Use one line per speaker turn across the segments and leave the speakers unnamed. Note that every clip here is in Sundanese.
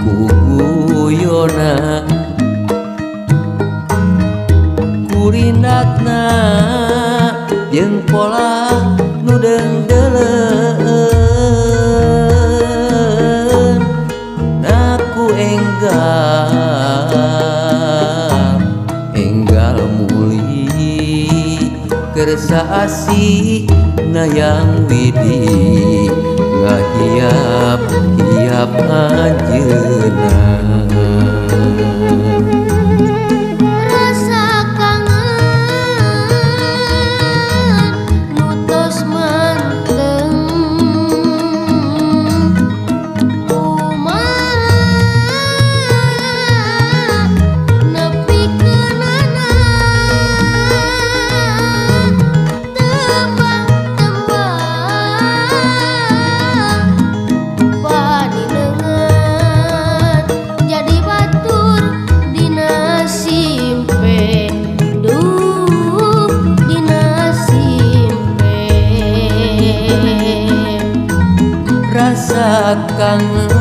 kuguyona kurindatna jeung pola nu deungdeuleun naku enggal muli kersa asih nayang widi ngahiap-hiap anjeunna.
Rasa kangen nu tos manteng kumaha nepikeunana
Rasa kangen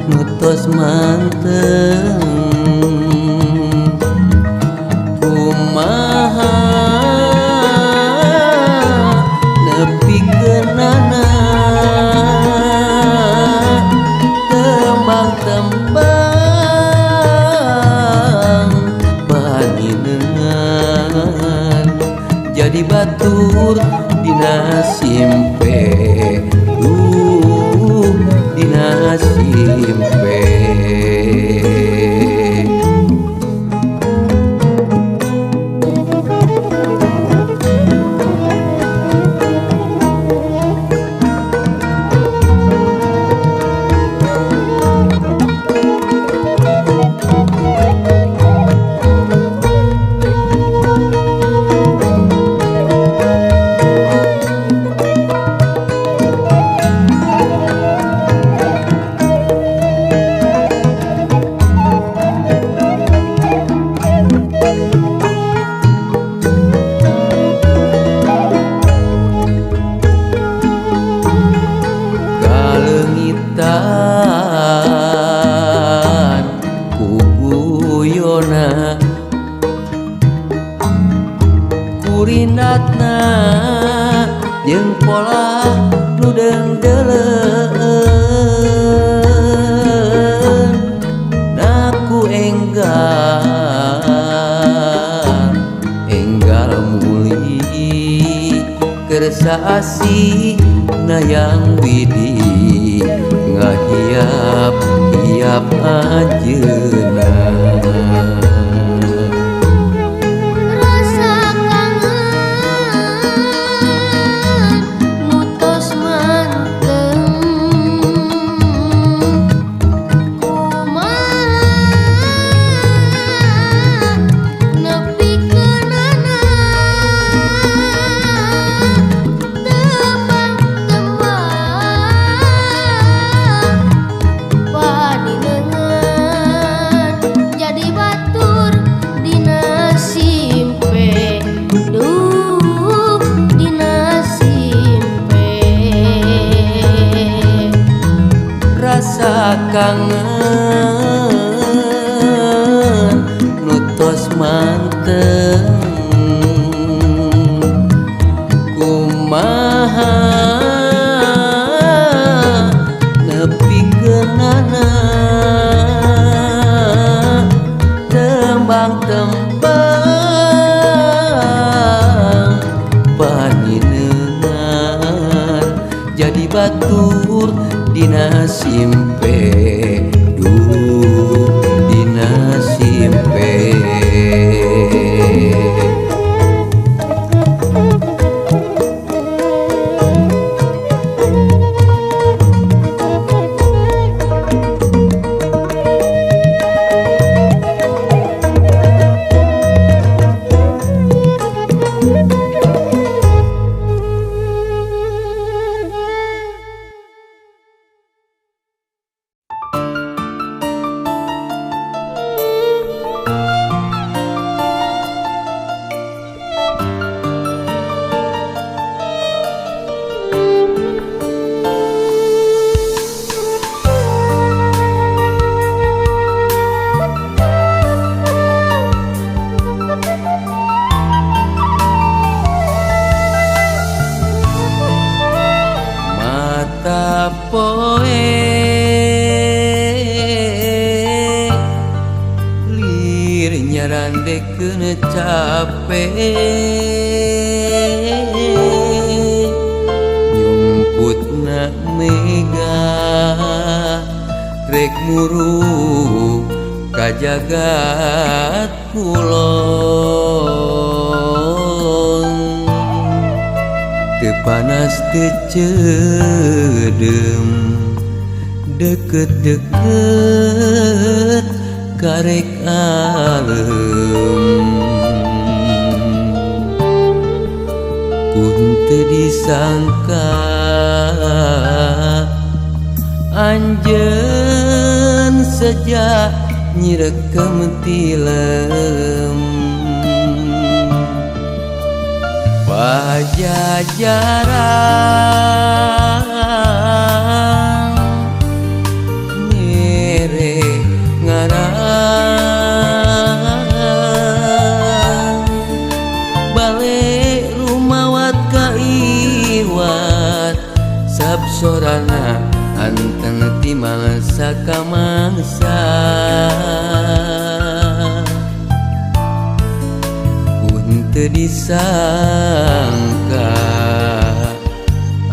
nu tos manteng kumaha nepikeunana tembang-tembang bani neungan jadi batur dina simpe dina simpe. Kuguyona kurindatna jeung pola nu deungdeuleun naku enggal muli kersa asih nayang widi ngahiap-hiap anjeunna.
Rasa kangen nu tos manteng kumaha nepikeunana
Rasa kangen nu tos manteng kumaha nepikeunana tembang-tembang bani neungan jadi batur dina simpe dina simpe. capek nyumputna mega rek muru ka jagat kulon teu panas teu ceudem deket-deket karek alem kun teu disangka anjeun sejak nyirekem tilem pajajaran mere ngarang balik rumawat kaiwat sabsorana anteng ti mangsa ka mangsa kun teu disangka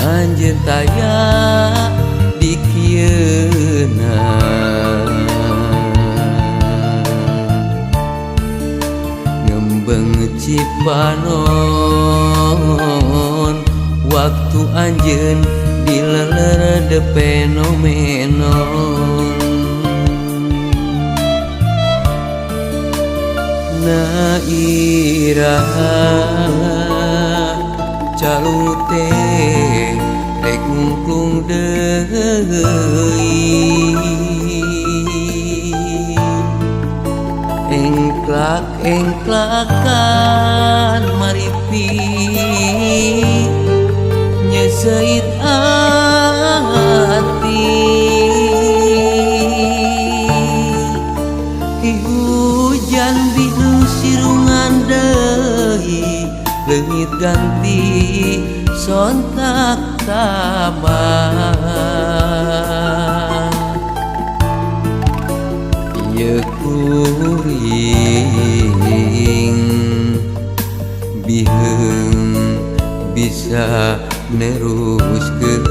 anjeun taya di kieuna ngembeng cipanon waktu anjeun dileler de fenomenon na iraha calung teh rek ngungklung deui engklak-engklakan maripi nyeseit hati ki hujan bieu sirungan deui leungit ganti sontak tabah ieu kuring biheung bisa neruskeun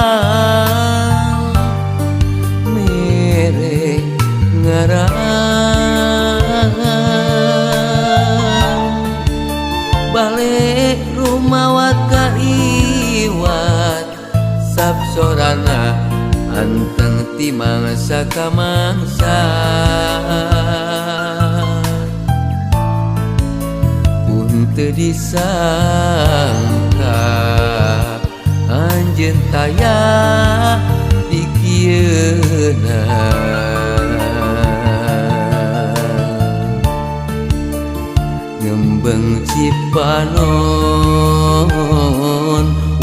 pajajaran mere ngarang balik rumawat kaiwat sabsorana anteng ti mangsa ka mangsa kun teu disangka anjeun taya di kieuna ngembeng cipanon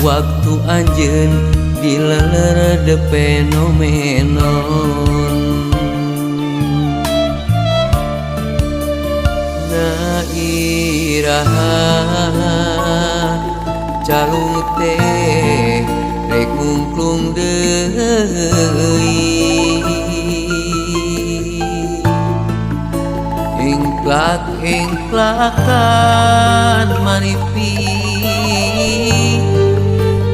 waktu anjeun dileler de fenomenon na iraha calung teh rek ngungklung deui engklak-engklakan maripi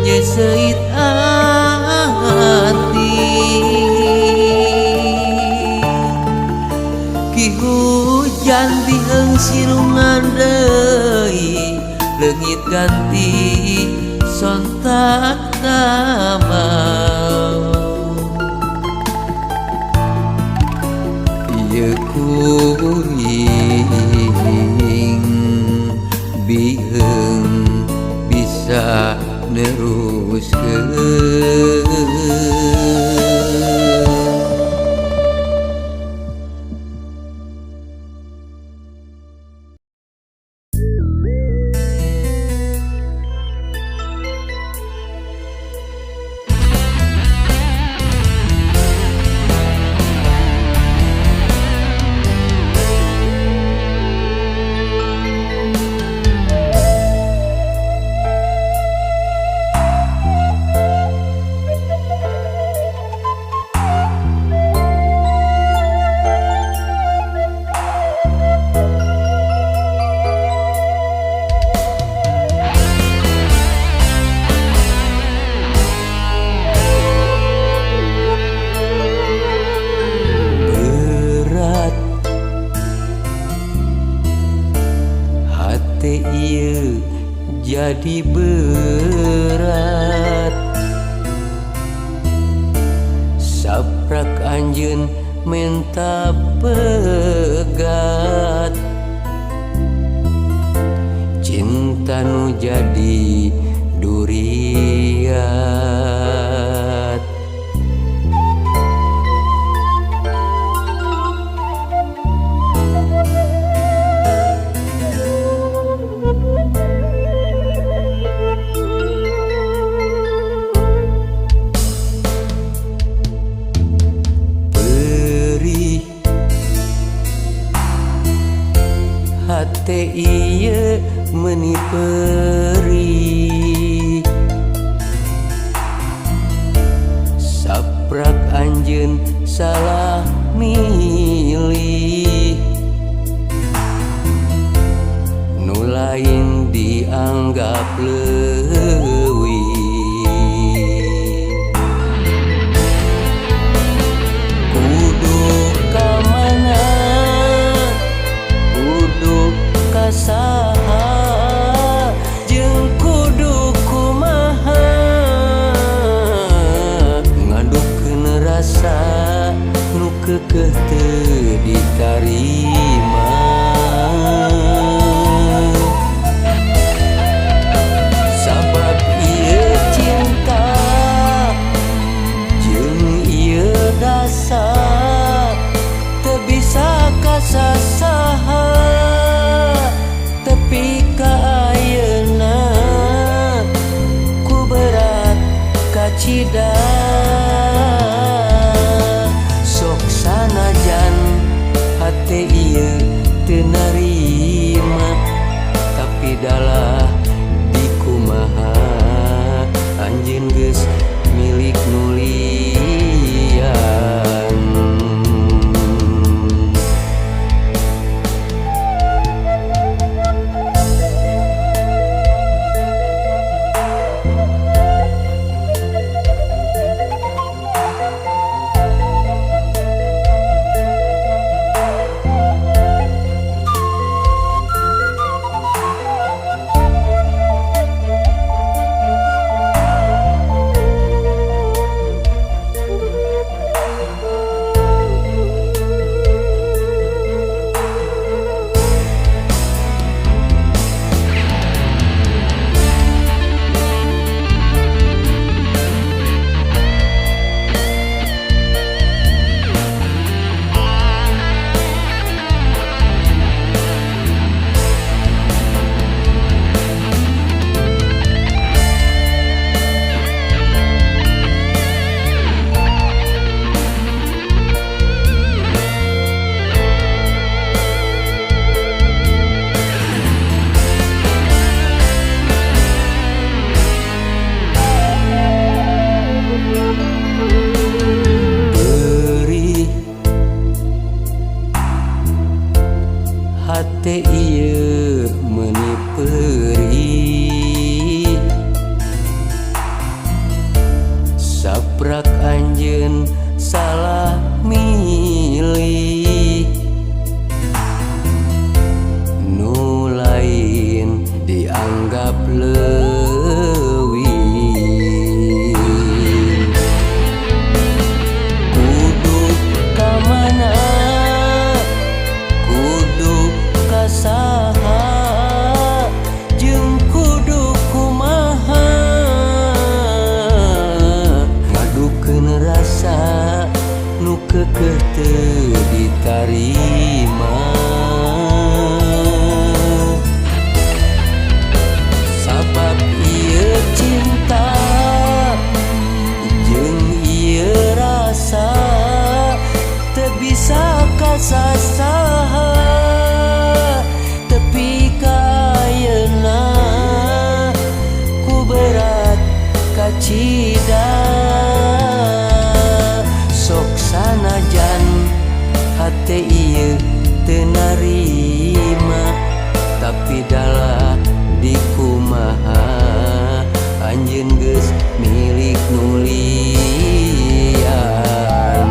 nyeseit hati ki hujan biheung sirungan deui leungit ganti sontak tabah ieu kuring biheung bisa neruskeun jadi berat. Saprak anjeun menta pegat, cinta nu jadi duriat. Perih hate ieu meuni perih, saprak anjeun salah milih, nu lain dianggap leuwih. Kudu ka mana, kudu ka saha, jeung kudu kumaha, ngadukkeun rasa nu keukeuh teu ditarima. Sabab ieu cinta jeung ieu rasa teu bisa kasasaha, tepi ka ayeuna ku berat kacida. Sok sanajan hate ieu teu narima, tapi dalah dikumaha anjeun geus milik nu lian. Hate ieu meuni perih, saprak anjeun salah milih, nu lain dianggap leuwih. Kudu ka mana, kudu ka saha, jeung kudu kumaha, ngadukkeun rasa nu keukeuh teu ditarima. Sabab ieu cinta jeung ieu rasa teu bisa kasasaha, tepi ka ayeuna ku berat kacida. Sok sanajan hate ieu teu narima, tapi dalah dikumaha anjeun geus milik nu lian.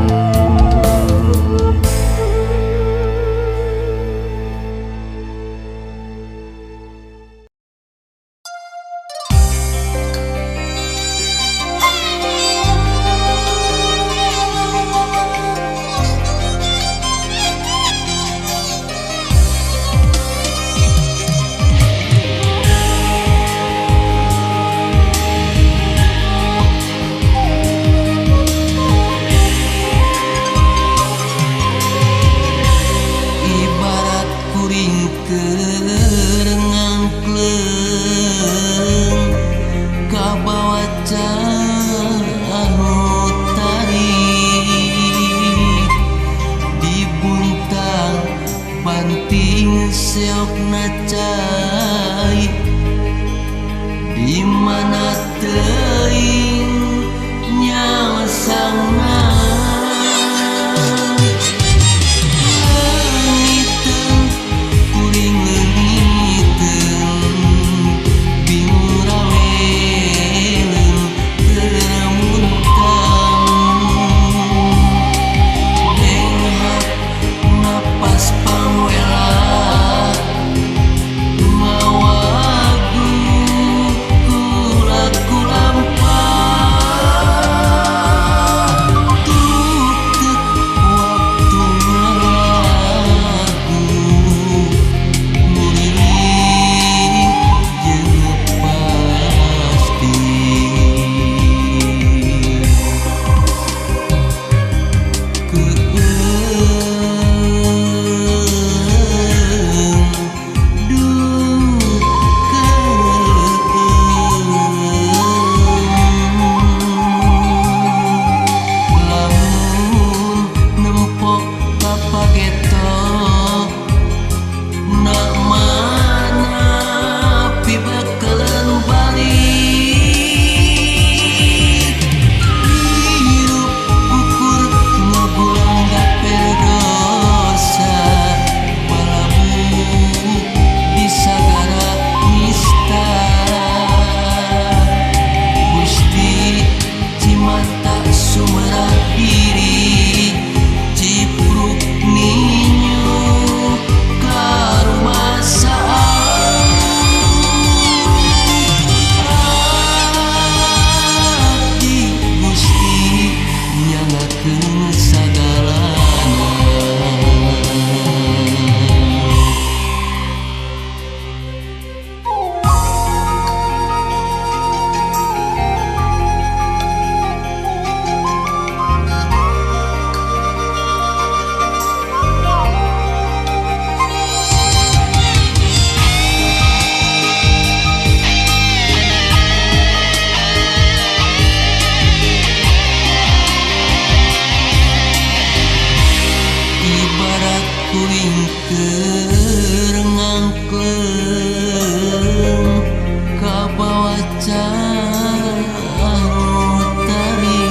tari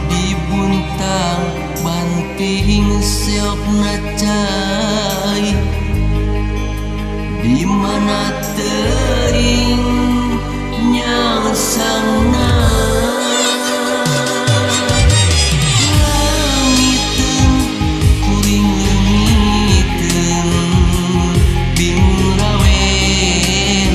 dibuntang banting seok nacai di mana teuing nyangsangna langiteun kuring leungiteun bingung raweun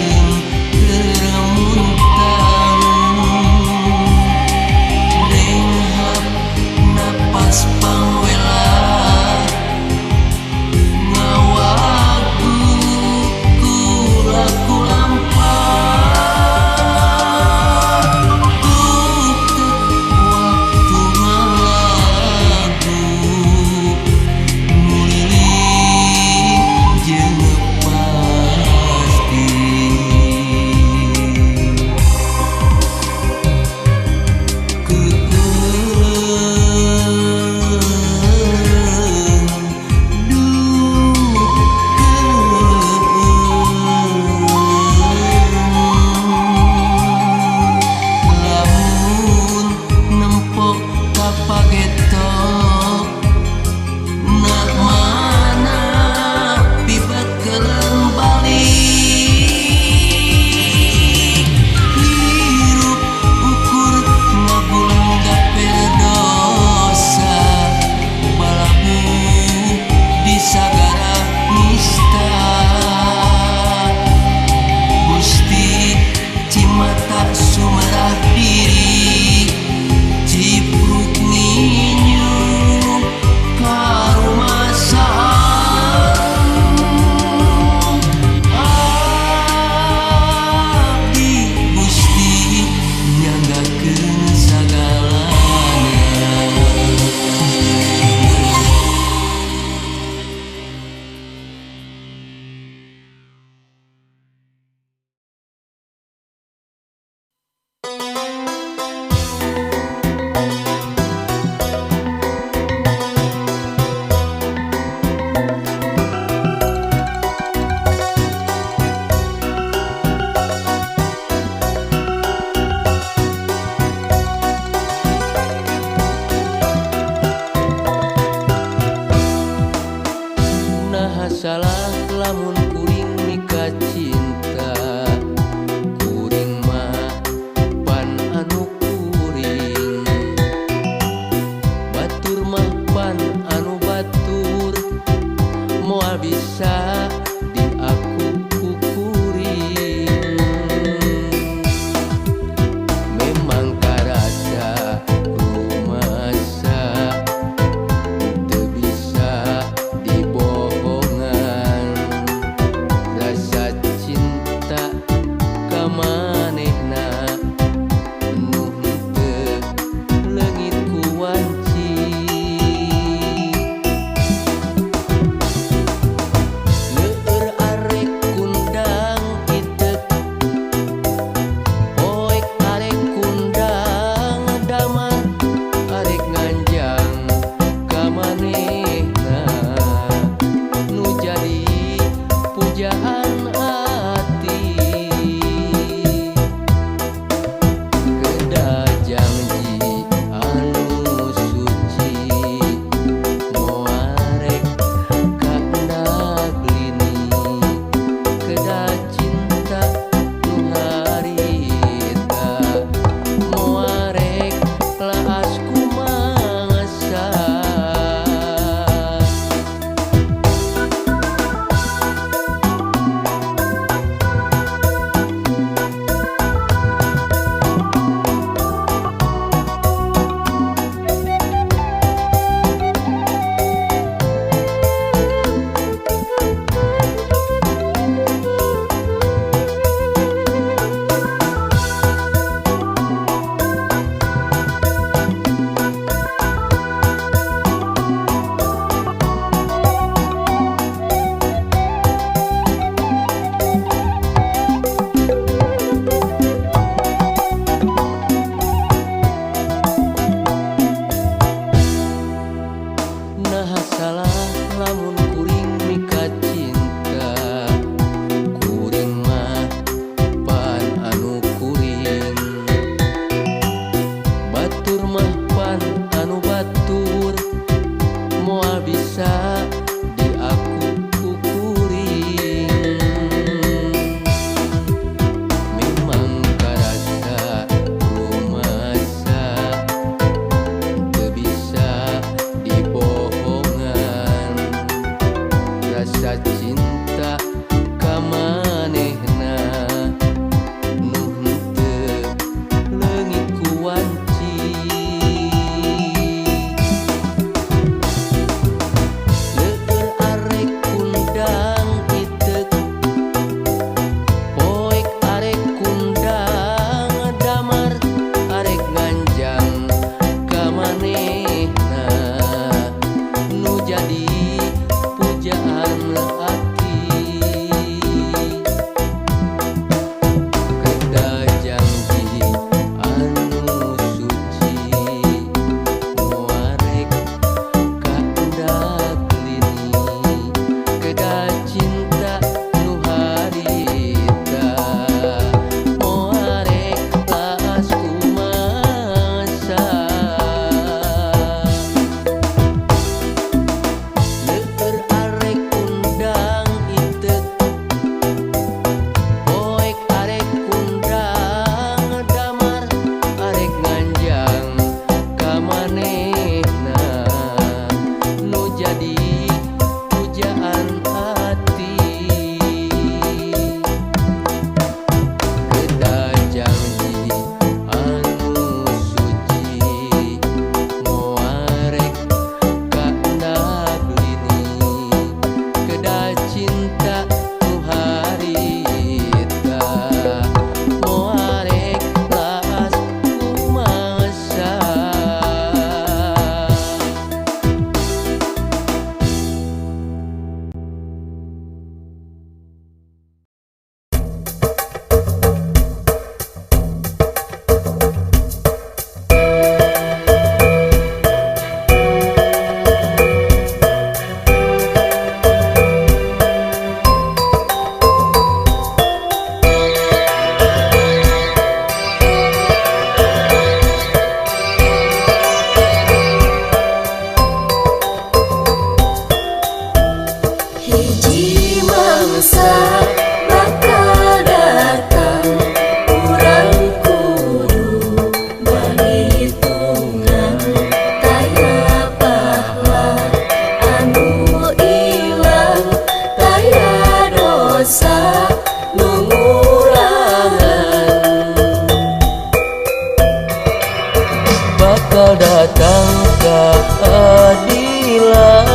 keadilan,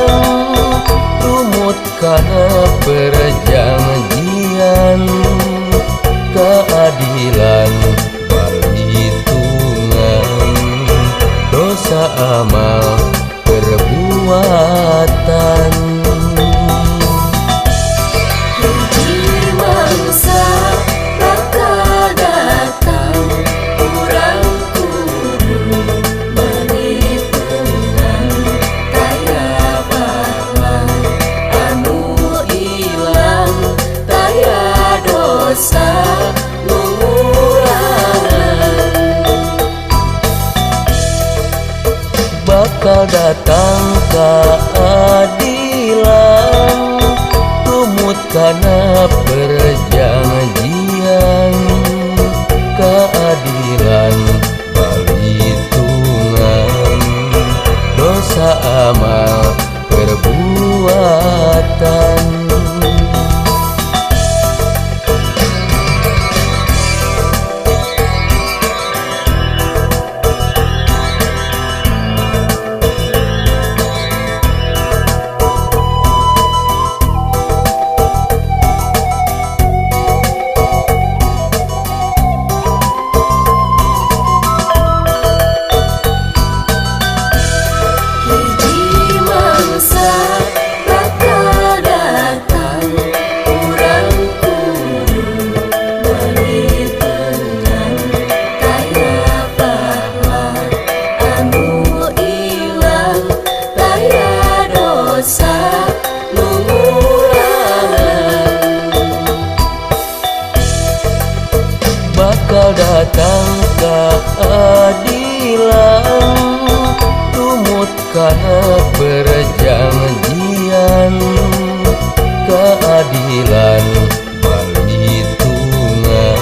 tumut kana perjanjian. Keadilan perhitungan, dosa amal perbuatan.
Hiji mangsa bakal datang, urang kudu berhitungan. Taya bala anu ilang, taya dosa
bakal datang keadilan, tumut kana perjanjian. Keadilan perhitungan, dosa amal perbuatan. Bakal datang keadilan, tumut kana perjanjian. Keadilan perhitungan,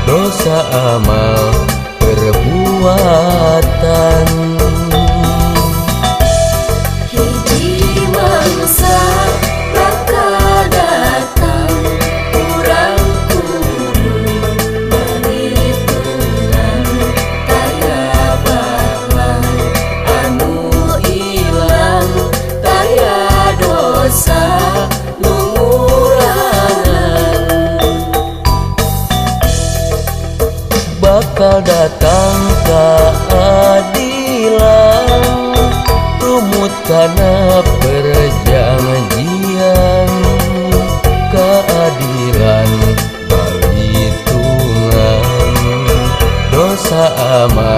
dosa amal perbuatan.
hiji mangsa bakal datang, urang kudu berhitungan. Taya bala anu ilang, taya dosa ngurangan.
Bakal datang keadilan, tumut kana perjanjian. Keadilan perhitungan, dosa amal